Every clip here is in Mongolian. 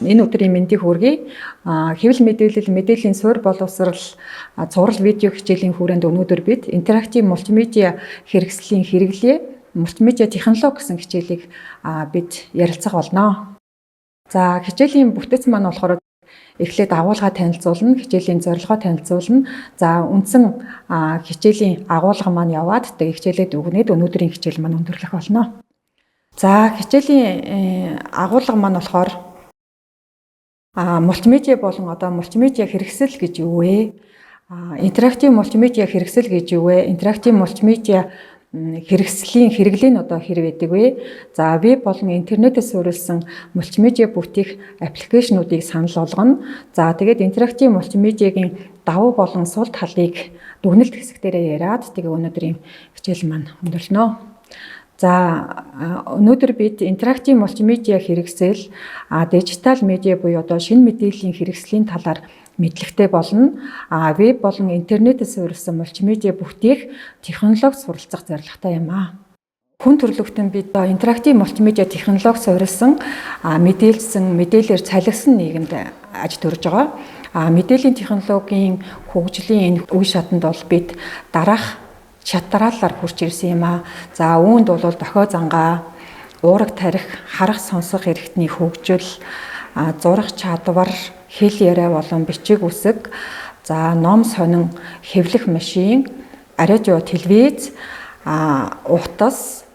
Энэ өдрийн мэндийг хүргэе. Хэвлэл мэдээллийн суурь боловсрал зураг видео хичээлийн хүрээнд өнөөдөр бид интерактив мультимедиа хэрэгслийн хэрэглээ, мультимедиа технологи гэсэн хичээлийг бид ярилцах болно. За хичээлийн бүтэц маань болохоор эхлээд агуулга танилцуулна, хичээлийн зорилгоо танилцуулна. За үндсэн хичээлийн агуулга маань яваад тэгээ хичээлээд өгнөд өнөөдрийн хичээл маань өндөрлөх болно. За хичээлийн агуулга маань болохоор мультимедиа болон мультимедиа хэрэгсэл гэж юу вэ? Интерактив мультимедиа хэрэгсэл гэж юу вэ? Интерактив мультимедиа хэрэгслийн хэрэглээ нь хэр байдаг вэ? За веб болон интернетээс суурилсан мультимедиа бүтээх аппликейшнуудыг санал болгоно. За тэгээд интерактив мультимедиагийн давуу болон сул талыг дүгнэлт хэсгтэрээ яриад тэгээ өнөөдрийн хичээл маань өндөрлөнө. За өнөөдөр бид интерактив мультимедиа хэрэгсэл, дижитал медиа буюу шинэ мэдээллийн хэрэгслийн талаар мэдлэгтэй болно. Веб болон интернетээс суурилсан мультимедиа бүтээх технологи суралцах зорилготой юм аа. Хүн төрөлхтөн бид интерактив мультимедиа технологи суурилсан мэдээлэлээр цалигсан нийгэмд аж төрж байгаа. Мэдээллийн технологийн хөгжлийн энэ үе шатанд бол бид дараах шатраалаар хүрч ирсэн юм аа. За үүнд бол дохио зангаа, уураг тарих, харах сонсох эрхтний хөгжил, зурах чадвар, хэл яриа болон бичиг үсэг, за ном сонин, хэвлэх машин, радио, телевиз, утас,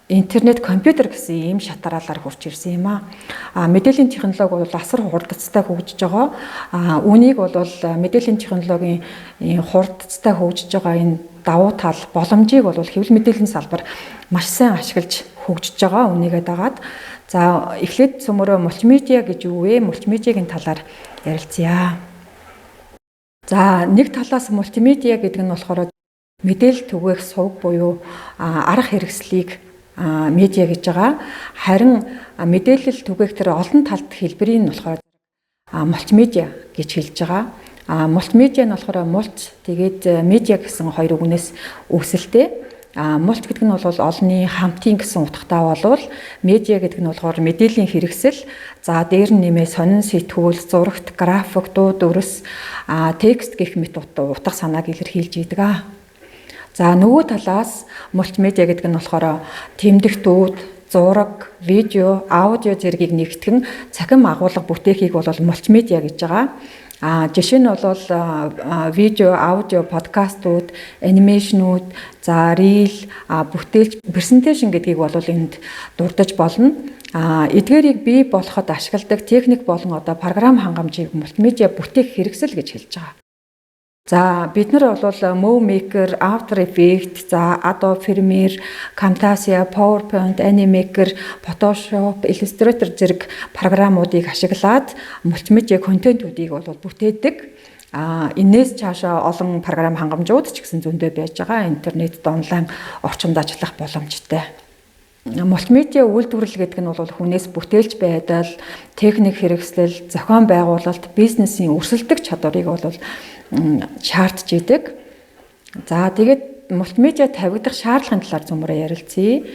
интернет, компьютер гэсэн ийм шатраалаар хүрч ирсэн юм аа. Мэдээллийн технологи бол асар хурдцтай хөгжиж байгаа. Үүнийг бол мэдээллийн технологийн хурдцтай хөгжиж байгаа энэ давуу тал боломжийг бол хэвлэл мэдээллийн салбар маш сайн ашиглаж хөгжиж байгаа. Үнийгээ дагаад за эхлээд цөмөрөө мультимедиа гэж юу вэ? Мультимедиагийн талаар ярилцъя. За нэг талаас мультимедиа гэдэг нь болохоор мэдээлэл түгээх сувг буюу арга хэрэгслийг медиа гэж байгаа. Харин мэдээлэл түгээх тэр олон талт хэлбэрийг нь болохоор мультимедиа гэж хэлж байгаа. Мультимедиа нь болохоор мульт тэгээд медиа гэсэн хоёр үгнээс үүсэлтэй. Мульт гэдэг нь бол олонний хамтын гэсэн утгатай болвол медиа гэдэг нь болохоор мэдээллийн хэрэгсэл. За дээр нь нэмээ сонин сэтгүүл, зурагт, график, дуу, дүрс, текст гэх мэт утга санааг илэрхийлж идэг. За нөгөө талаас мультимедиа гэдэг нь болохоор тэмдэгтүүд, зураг, видео, аудио зэргийг нэгтгэн цахим агуулга бүтээхийг бол мультимедиа гэж байгаа. Жишээ нь бол видео, аудио, подкастууд, анимашнууд, за рил, бүтээлч, презентацийн гэдгийг бол энд дурдж болно. Эдгээрийг бий болоход ашигладаг техник болон програм хангамжийг мультимедиа бүтээх хэрэгсэл гэж хэлж байгаа. За бид нар бол Movie Maker, After Effects, за Adobe Premiere, Camtasia, PowerPoint, Animaker, Photoshop, Illustrator зэрэг програмуудыг ашиглаад мультимедиа контентуудыг бол бүтээдэг. Энээс цаашаа олон програм хангамжууд ч гэсэн зөндөө байж байгаа. Интернет, онлайн орчинд ажиллах боломжтой. Мультимедиа үйлдвэрлэл гэдэг нь бол хүнээс бүтээлч байдал, техник хэрэгслэл, зохион байгуулалт, бизнесийн өрсөлдөх чадварыг бол шаардж идэг. За тэгээд мультимедиа тавигдах шаардлагын талаар зөмөрөө ярилцъя.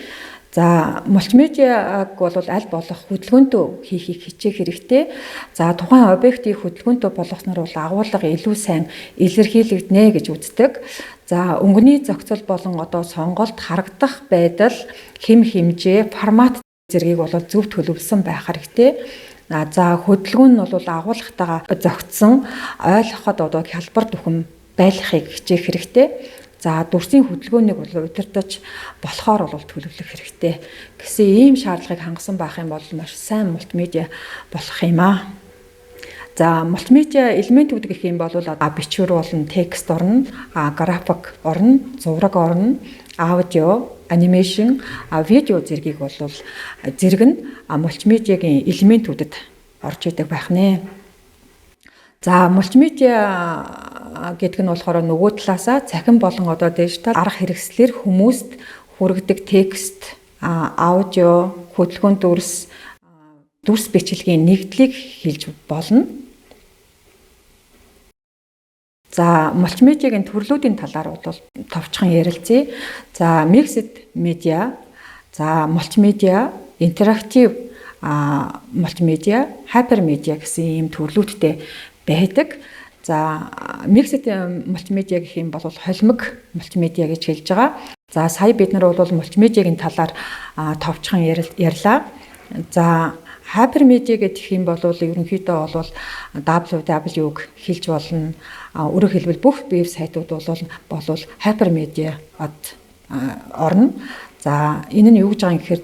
За мультимедиаг бол аль болох хөдөлгөөнтөө хийхийг хичээх хэрэгтэй. За тухайн объектыг хөдөлгөөнтөө болгосноор бол агуулга илүү сайн илэрхийлэгдэнэ гэж үздэг. За өнгөний зохицол болон сонголт харагдах байдал, хэм хэмжээ, формат зэргийг бол зөв төлөвлөсөн байх хэрэгтэй. За хөдөлгөөн нь бол агуулгатайгаа зохицсон, ойлгоход хялбар дүхэн байлгахыг хичээх хэрэгтэй. За дүрсийн хөдөлгөөнийг бол удирдах болохоор бол төлөвлөх хэрэгтэй. Гэсэн ийм шаардлагыг хангасан байх юм бол маш сайн мультимедиа болох юм аа. За мультимедиа элементүүд гэх юм бол бичвэр болон текст орно, график орно, зураг орно, аудио, анимашн, видео зэргийг бол зэрэг нь мультимедиагийн элементүүдэд орж идэг байх нэ. За мультимедиа гэдэг нь болохоор нөгөө талаасаа цахим болон дижитал арга хэрэгслэр хүмүүст хүргэдэг текст, аудио, хөдөлгөөн дүрс бичлэгийн нэгдлийг хэлж болно. За мультимедиагийн төрлүүдийн талаар бол товчхон ярилцъя. За mixed media, за мультимедиа, интерактив мультимедиа, хайпермедиа гэсэн ийм төрлүүдтэй байдаг. За mixed мультимедиа гэх юм бол холимог мультимедиа гэж хэлж байгаа. За сая бид нар бол мультимедиагийн талаар товчхон ярьлаа. За хайпермедиа гэх юм бол ерөнхийдөө бол www-г хэлж болно. Өөрөөр хэлбэл бүх веб сайтууд бол хайпермедиад орно. За энэ нь юу гэж байгаа юм гэхээр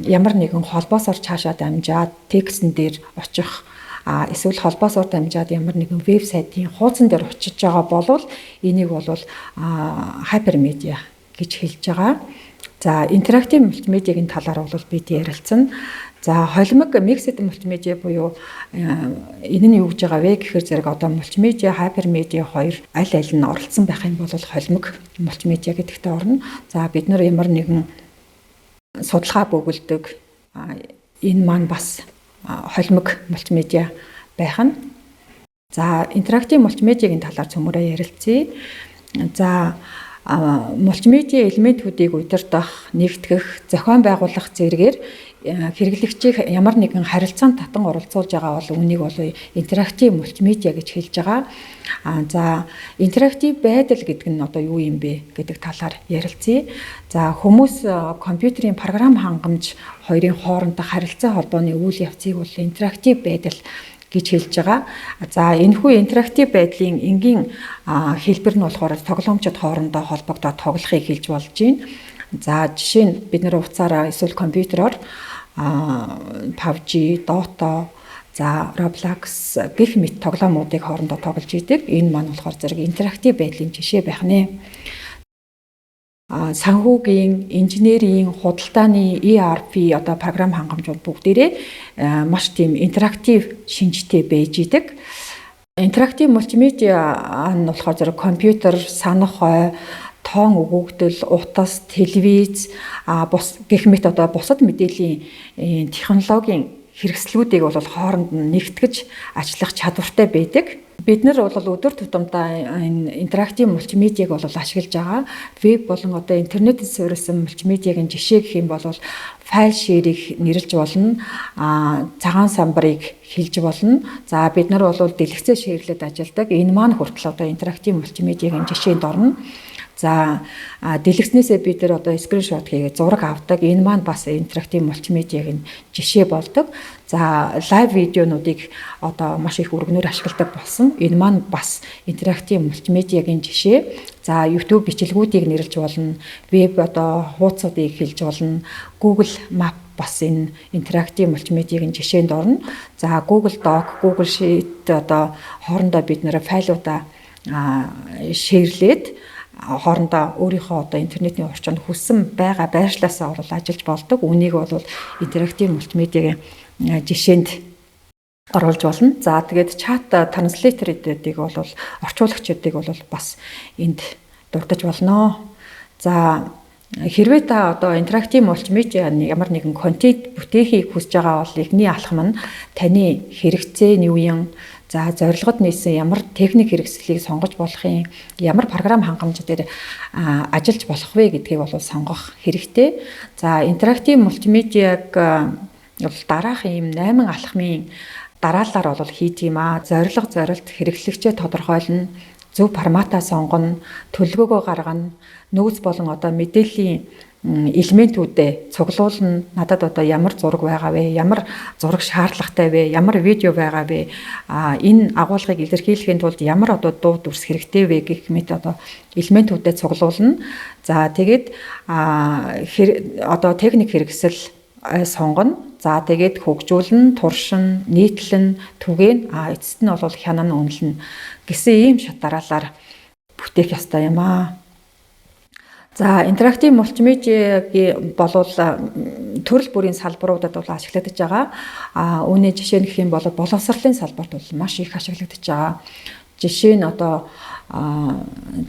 ямар нэгэн холбоосоор цаашаа дамжаад текстэн дээр очих эсвэл холбоосоор дамжаад ямар нэгэн веб сайтын хуудсан дээр очиж байгаа бол энийг бол хайпермедиа гэж хэлж байгаа. За интерактив мультимедиагийн талаар бол бид ярилцсан. За холимог mixed мультимедиа буюу энэ нь юу гэж байгаа вэ гэхээр зэрэг одоо мультимедиа, хайпермедиа хоёр аль нь оролцсон байх юм бол холимог мультимедиа гэдэгтээ орно. За бид нар ямар нэгэн судалгаа бөгөлдөг энэ маань бас холимог мультимедиа байх нь. За интерактив мультимедиагийн талаар цөмөрөө ярилцъя. За мультимедиа элементүүдийг удирдах, нэгтгэх, зохион байгуулах зэргээр хэрэглэгчийг ямар нэгэн харилцаанд татан оролцуулж байгаа бол үүнийг бол интерактив мультимедиа гэж хэлж байгаа. За интерактив байдал гэдэг нь одоо юу юм бэ гэдэг талаар ярилцъя. За хүмүүс компьютерийн програм хангамж хоёрын хоорондох харилцаа холбооны үйл явцыг бол интерактив байдал гэж хэлж байгаа. За энэхүү интерактив байдлын энгийн хэлбэр нь болохоор тоглоомчид хоорондоо холбогдоод тоглохыг хэлж болж байна. За жишээ нь бид нэр уцаараа эсвэл компьютероор PUBG, Dota, за Roblox гэх мэт тоглоомуудыг хоорондоо тоглож идэг. Энэ маань болохоор зэрэг интерактив байдлын жишээ байх нэ. Санхүүгийн, инженерийн, худалдааны ERP одоо програм хангамжууд бүгдээрээ маш тийм интерактив шинжтэй байж идэг. Интерактив мультимедиа нь болохоор зэрэг компьютер, санах хой, тоон өгөгдөл, утас, телевиз, гэх мэт одоо бусад мэдээллийн технологийн хэрэгслүүдийг бол хооронд нь нэгтгэж ажиллах чадвартай байдаг. Бид нар бол өдөр тутамдаа энэ интерактив мультимедиаг бол ашиглаж байгаа. Веб болон одоо интернетээр суурилсан мультимедиагийн жишээ гэх юм бол файл ширийг нэрлэж болно, цагаан самбарыг хэлж болно. За бид нар бол дэлгэцээ ширлээд ажилладаг. Энэ маань хүртэл одоо интерактив мультимедиагийн жишээнд орно. За дэлгэцнээсээ бид нар одоо скриншот хийгээд зураг авдаг. Энэ маань бас интерактив мультимедиагийн жишээ болдог. За лайв видеонуудыг одоо маш их өргөнөөр ашигладаг болсон. Энэ маань бас интерактив мультимедиагийн жишээ. За YouTube бичлэгүүдийг нэрлэж болно. Веб одоо хуудсуудыг хэлж болно. Google Map бас энэ интерактив мультимедиагийн жишээнд орно. За Google Doc, Google Sheet одоо хоорондоо бид нэр файлуудаа шеэрлээд хоорондоо өөрийнхөө одоо интернетийн орчинд хүссэн байгаа байршлаасаа ажиллаж болдог. Үнийг бол интерактив мультимедиагийн жишээнд оруулж болно. За тэгээд чат транслейтерүүдийг бол орчуулагчдыг бол бас энд дурдж болно. За хэрвээ та одоо интерактив мультимедиа ямар нэгэн контент бүтээхийг хүсэж байгаа бол эхний алхам нь таны хэрэгцээ нь юу юм? За зорилгод нийсэн ямар техник хэрэгслийг сонгож болох юм, ямар програм хангамж дээр ажиллаж болох вэ гэдгийг бол сонгох хэрэгтэй. За интерактив мультимедиаг бол дараах ийм 8 алхмын дараалалаар бол хийдэг юм аа. Зорилго, зорилт, хэрэглэгчээ тодорхойлно, зөв форматаа сонгоно, төлөвлөгөөгөө гаргана, нөөц болон одоо мэдээллийн элементүүдэд цуглуулна. Надад одоо ямар зураг байгаа вэ? Ямар зураг шаардлагатай вэ? Ямар видео байгаа вэ? Энэ агуулгыг илэрхийлэхийн тулд ямар одоо дуу дүрс хэрэгтэй вэ гэх мэт одоо элементүүдэд цуглуулна. За тэгээд одоо техник хэрэгсэл сонгоно. За тэгээд хөгжүүлнэ, туршин, нийтлэн, түгээн, эцэст нь бол хянан үнэлнэ гэсэн ийм шат дараалаар бүтээх ёстой юм аа. За интерактив мультимедиагийн болвол төрөл бүрийн салбаруудад бол ашиглагдаж байгаа. Үүний жишээ нь гэх юм бол боловсролын салбарт бол маш их ашиглагдаж байгаа. Жишээ нь одоо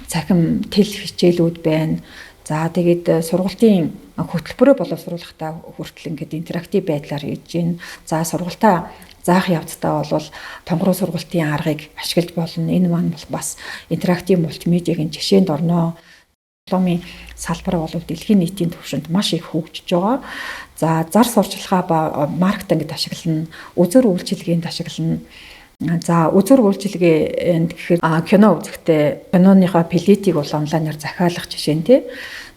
цахим тэл хичээлүүд байна. За тэгээд сургалтын хөтөлбөрөө боловсруулахдаа хүртэл ингээд интерактив байдлаар хийж гин. За сургалтаа заах явцдаа бол тонгороо сургалтын аргыг ашиглаж болно. Энэ маань бас интерактив мультимедиагийн жишээнд орно. дипломын салбар бол дэлхийн нийтийн түвшинд маш их хөгжиж байгаа. За зар сурчлагаа ба маркетингд ашиглана, үзүр үйлчилгээнд ашиглана. За үзүр үйлчилгээнд гэхээр кино үзэхдээ киноныхоо пилетийг бол онлайнаар захиалах жишээ нь тий.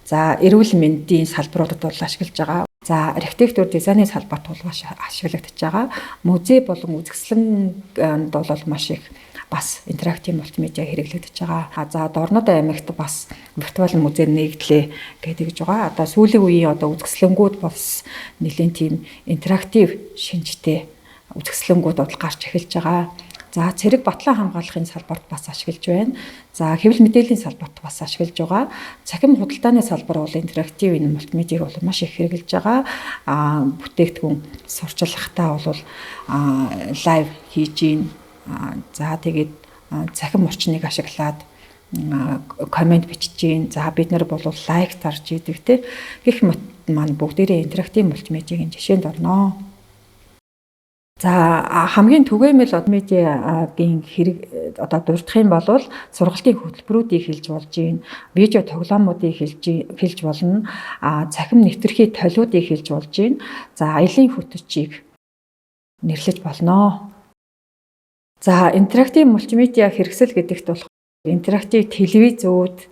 За эрүүл мэндийн салбаруудад бол ашиглаж байгаа. За архитектур дизайны салбарт бол ашиглагдаж байгаа. Музей болон үзэсгэлэнд бол маш их бас интерактив мультимедиа хэрэглэгдэж байгаа. За Дорнод аймагт бас виртуал музей нэгдлээ гэдэг байгаа. Одоо сүүлийн үеийн үзэсгэлэнгүүд бас нэлээд тийм интерактив шинжтэй үзэсгэлэнгүүд бол гарч эхэлж байгаа. За цэрэг батлан хамгаалахын салбарт бас ашиглаж байна. За хэвлэл мэдээллийн салбарт бас ашиглаж байгаа. Цахим худалдааны салбар бол интерактив энэ мультимедиаг бол маш их хэрэглэж байгаа. Бүтээгдэхүүн сурчлахтаа бол лайв хийж гин. За тэгээд цахим орчныг ашиглаад комент бичиж гин. За бид нар бол лайк тарж идэг те. Гэх мэт маань бүгдээрээ интерактив мультимедиагийн жишээнд орно. За хамгийн түгээмэл медиагийн хэрэг дурдах юм бол сургалтын хөтөлбөрүүдийг хэлж болж гин, видео тоглоомуудыг хэлж болно, цахим нэвтрэхий толиудыг хэлж болж гин. За аялын хүтчийг нэрлэж болно. За интерактив мультимедиа хэрэгсэл гэдэгт болох интерактив телевизүүд,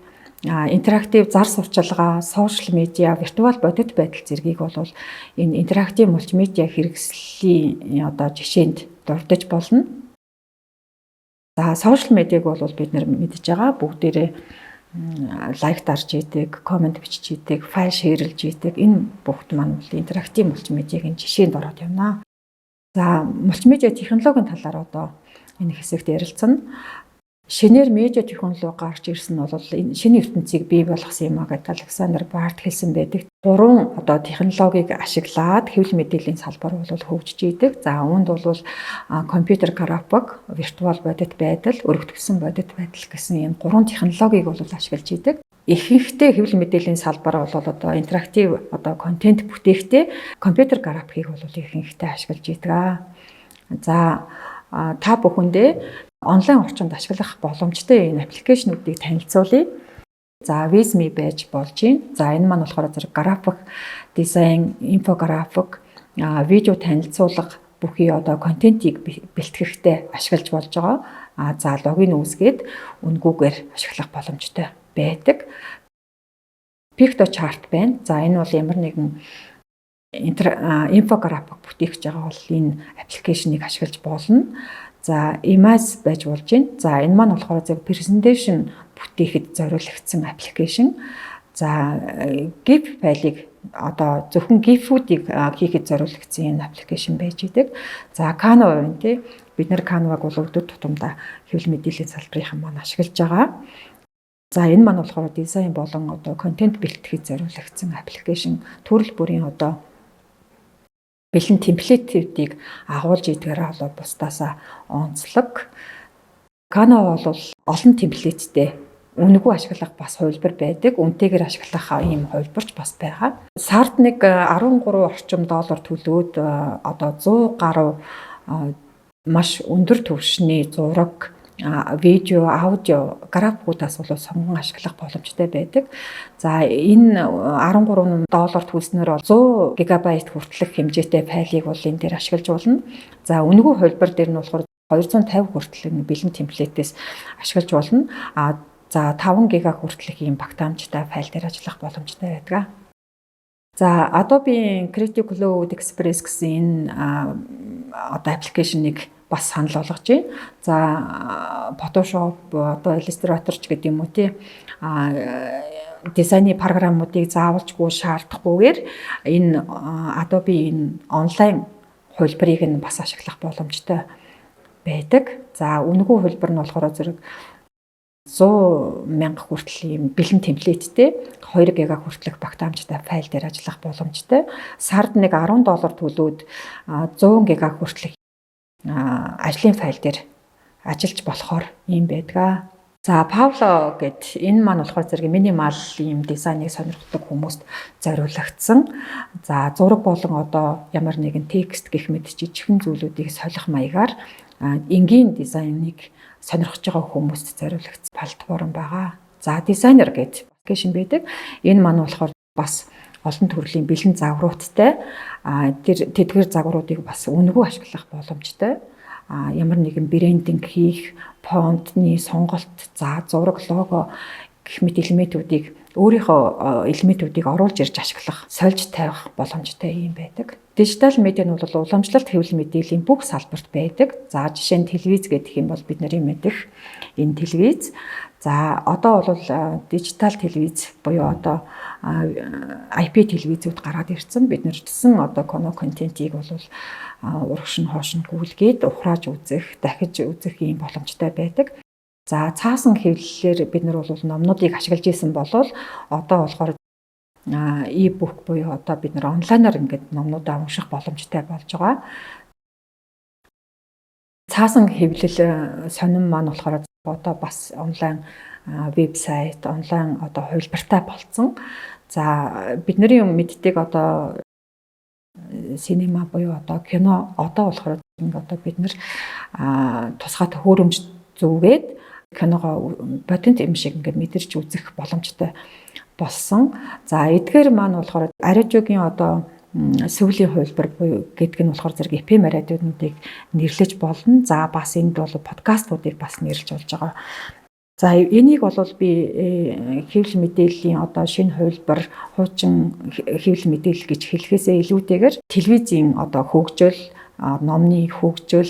интерактив зар сурчилгаа, сошиал медиа, виртуал бодит байдал зэргийг бол энэ интерактив мультимедиа хэрэгслийн жишээнд дурдж болно. За сошиал медиаг бол бид нэр мэдж байгаа. Бүгдээрээ лайк дарж идэг, комент бичиж идэг, файл шеэрлж идэг. Энэ бүгд маань интерактив мультимедиагийн жишээнд ороод явна. За мультимедиа технологийн талаар энэ хэсэгт ярилцсан. Шинээр медиа технологи гарч ирсэн нь бол энэ шинэ ертөнцийг бий болгосон юм а гэдэг Александр Барт хэлсэн байдаг. 3 технологиг ашиглаад хэвлэл мэдээллийн салбар бол хөгжиж идэг. За үүнд бол компьютер график, виртуал бодит байдал, өргөтгсөн бодит байдал гэсэн энэ 3 технологиг бол ашиглаж идэг. Ихэнхдээ хэвлэл мэдээллийн салбар бол интерактив контент бүтээхдээ компьютер графикийг бол ихэнхдээ ашиглаж идэг. За та бүхэндээ онлайн орчинд ашиглах боломжтой энэ аппликейшнуудыг танилцуулъя. За Visme байж болж байна. За энэ маань болохоор зэрэг график, дизайн, инфографик, видео танилцуулга бүхий контентийг бэлтгэхдээ ашиглаж болж байгаа. За логин үүсгээд үнгүүгээр ашиглах боломжтой байдаг. PictoChart байна. За энэ бол ямар нэгэн инфографик бүтээх гэж байгаа бол энэ аппликейшнийг ашиглаж болно. За Image байж болж байна. За энэ маань болохоор зөв presentation бүтээхэд зориулагдсан аппликейшн. За GIF файлыг зөвхөн GIF-үүдийг хийхэд зориулагдсан энэ аппликейшн байж идэг. За Canva байна тий. Бид нэр Canva-г бол өдөр тутамдаа хэвлэл мэдээллийн салбарын маань ашиглаж байгаа. За энэ маань болохоор дизайн болон контент бэлтгэхэд зориулагдсан аппликейшн. Төрөл бүрийн бэлэн темплейтүүдийг агуулж идгээр бусдаасаа онцлог. Canva бол олон темплейттэй үнэгүй ашиглах бас хувилбар байдаг. Үнэтэйгээр ашиглах ийм хувилбарч бас байгаа. Сард нэг 13 орчим доллар төлөөд 100 гаруй маш өндөр түвшний зураг, видео, аудио, графикуудаас бол сонгон ашиглах боломжтой байдаг. За энэ 13 доллар төлснөөр 100 гигабайт хүртэлх хэмжээтэй файлыг бол энэ дээр ашиглаж болно. За үнэгүй хувилбар дээр нь болохоор 250 хүртэлх бэлэн темплейтээс ашиглаж болно. За 5 гига хүртэлх ийм багтаамжтай файл дээр ажиллах боломжтой байдаг. За Adobe Creative Cloud Express гэсэн энэ аппликейшнийг бас санал болгож байна. За Photoshop, Illustrator ч гэдэг юм уу тий. Дизайны програмуудыг заавалжгүй шаардахгүйгээр энэ Adobe энэ онлайн хувилбарыг нь бас ашиглах боломжтой байдаг. За үнэгүй хувилбар нь болохоор зэрэг 100 мянга хүртэл ийм бэлэн темплейттэй 2 гига хүртэлх багтаамжтай файл дээр ажиллах боломжтой. Сард нэг 10 доллар төлөөд 100 гига хүртэлх ажлын файл дээр ажиллаж болохоор ийм байдаг. За Pavlo гэд энэ маань болохоор зэрэг минимал ийм дизайныг сонирхдаг хүмүүст зориулагдсан. За зураг болон ямар нэгэн текст гэх мэт жижигхэн зүйлүүдийг солих маягаар энгийн дизайныг сонирхож байгаа хүмүүст зориулагдсан платформ байгаа. За дизайнер гэд аппликейшн байдаг. Энэ маань болохоор бас олон төрлийн бэлэн загваруудтай тэр тэдгээр загваруудыг бас үнэгүй ашиглах боломжтой. Ямар нэгэн брендинг хийх, фонтны сонголт, зураг, лого гэх мэт элементүүдийг өөрийнхөө элементүүдийг оруулж ирж ашиглах, сольж тавих боломжтой юм байдаг. Дижитал медиа нь бол уламжлалт хэвлэл мэдээллийн бүх салбарт байдаг. За жишээ нь телевиз гэдэг юм бол бид нарын мэдэх энэ телевиз. За одоо бол дижитал телевиз буюу одоо IP телевизүүд гараад ирсэн. Бид нэр гэсэн одоо контентийг бол урагш нь хоош нь гүйлгээд ухрааж үзэх, дахиж үзэх юм боломжтой байдаг. За цаасан хэвлэлээр бид нар бол номнуудыг ашиглаж исэн болол одоо болохоор e-book буюу одоо бид нар онлайнаар ингээд номнуудаа унших боломжтой болж байгаа. Цаасан хэвлэл сонин маань болохоор одоо бас онлайн вебсайт, онлайн одоо хувилбартай болсон. За бидний мэддэг одоо синема буюу одоо кино одоо болохоор одоо бид нар тусгай төхөөрөмж зүгээд киногоо бодит юм шиг ингээд мэдэрч үзэх боломжтой болсон. За эдгээр маань болохоор радиогийн одоо сүүлийн хувилбар гэдэг нь болохоор зэрэг FM радионуудыг нэрлэж болно. За бас энд бол подкастуудыг бас нэрлэж болж байгаа. За энийг бол би хэвлэл мэдээллийн одоо шинэ хувилбар, хуучин хэвлэл мэдээлэл гэж хэлэхээсээ илүүтэйгээр телевизийн одоо хөгжил, номны хөгжил,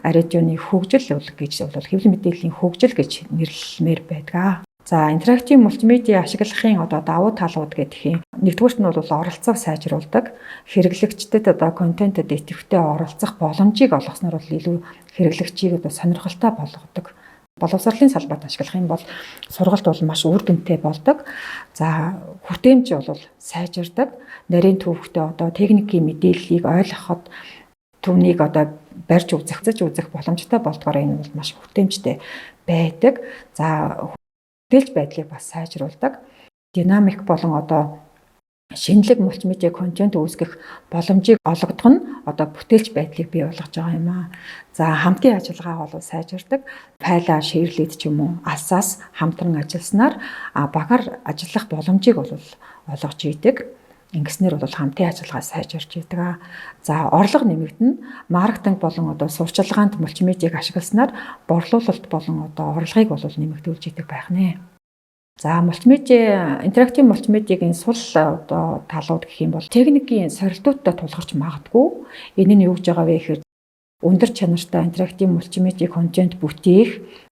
радионы хөгжил гэж бол хэвлэл мэдээллийн хөгжил гэж нэрлэмээр байдаг. За интерактив мультимедиа ашиглахын одоо давуу талууд гэх юм. Нэгдүгüүрт нь бол оролцоог сайжруулдаг. Хэрэглэгчдэд одоо контентэд идэвхтэй оролцох боломжийг олгосноор бол илүү хэрэглэгчийг одоо сонирхолтой болгодог. Боловсролын салбарт ашиглах юм бол сургалт бол маш үр дүнтэй болдог. За хүртээмж бол сайжирдаг. Нарийн төвхтэй одоо техникийн мэдээллийг ойлгоход түүнийг одоо барьж үзэх боломжтой болдгоор энэ бол маш хүртээмжтэй байдаг. За бүтээлч байдлыг бас сайжруулдаг. Динамик болон одоо шинэлэг мультимедиа контент үүсгэх боломжийг олгодох нь одоо бүтээлч байдлыг бий болгож байгаа юм аа. За хамтын ажиллагаа бол сайжирдаг. Файлаа шеэрлээд ч юм уу алсаас хамтран ажилласнаар багаар ажиллах боломжийг бол олгож идэг. Ингэснээр бол хамтын ажиллагаа сайжирч идэг. За орлого нэмэгдэнэ. Маркетинг болон одоо сурчлагаанд мультимедиаг ашигласнаар борлуулалт болон одоо орлогыг бол нэмэгдүүлж идэг байх нэ. За мультимедиа, интерактив мультимедиагийн сул одоо талууд гэх юм бол техникийн сорилтуудтай тулгарч магадгүй. Энэ нь юу гэж байгаа вэ гэхээр өндөр чанартай интерактив мультимедиа контент бүтээх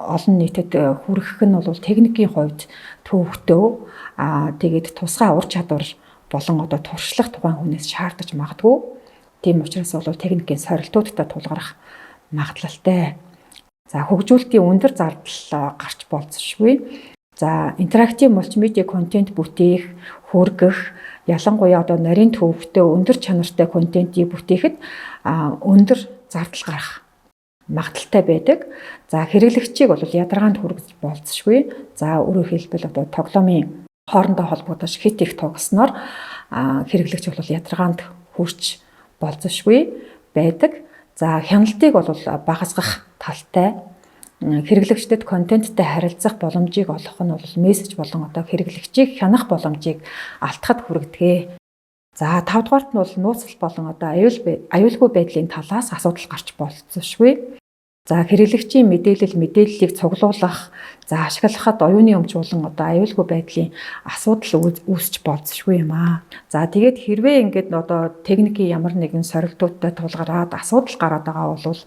олон нийтэд хүргэх нь бол техникийн хувьд төвөгтөө тэгээд тусгай ур чадвар болон одоо туршлах тухайн хүнээс шаардаж магадгүй. Тийм учраас бол техникийн сорилтуудтай тулгарх магадлалтай. За хөгжүүлэлтийн өндөр зардал гарч болцсошгүй. За интерактив мультимедиа контент бүтээх, хүргэх, ялангуяа одоо нарийн төвөгтэй өндөр чанартай контентийг бүтээхэд өндөр зардал гарах магадлалтай байдаг. За хэрэглэгчийг бол ядаргаанд хүргэж болцсошгүй. За өөрөөр хэлбэл одоо тоглоомын хоорондоо холбогдож хит их тоглосноор хэрэглэгч бол ядаргаанд хүрч болцсошгүй байдаг. За хяналтыг бол багасгах талтай. Хэрэглэгчдэд контенттэй харилцах боломжийг олгох нь бол мессеж болон одоо хэрэглэгчийг хянах боломжийг алдахад хүргэдэг. За 5 дугаарт нь бол нууцлал болон одоо аюулгүй байдлын талаас асуудал гарч болцсошгүй. За хэрэглэгчийн мэдээллийг цуглуулах, за ашиглахад оюуны өмч болон одоо аюулгүй байдлын асуудал үүсч болцсошгүй юм аа. За тэгээд хэрвээ ингээд одоо техникийн ямар нэгэн сорилтуудтай тулгараад асуудал гараад байгаа бол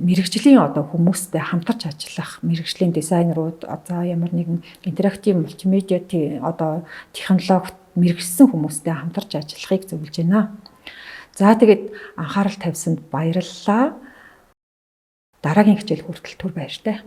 мэрэгжлийн одоо хүмүүстэй хамтарч ажиллах, мэрэгжлийн дизайнерууд за ямар нэгэн интерактив мультимедиа одоо технологид мэрэгсэн хүмүүстэй хамтарч ажиллахыг зөвлөж байна. За тэгээд анхаарал тавьсанд баярлалаа. Дараагийн хичээл хүртэл түр баяртай.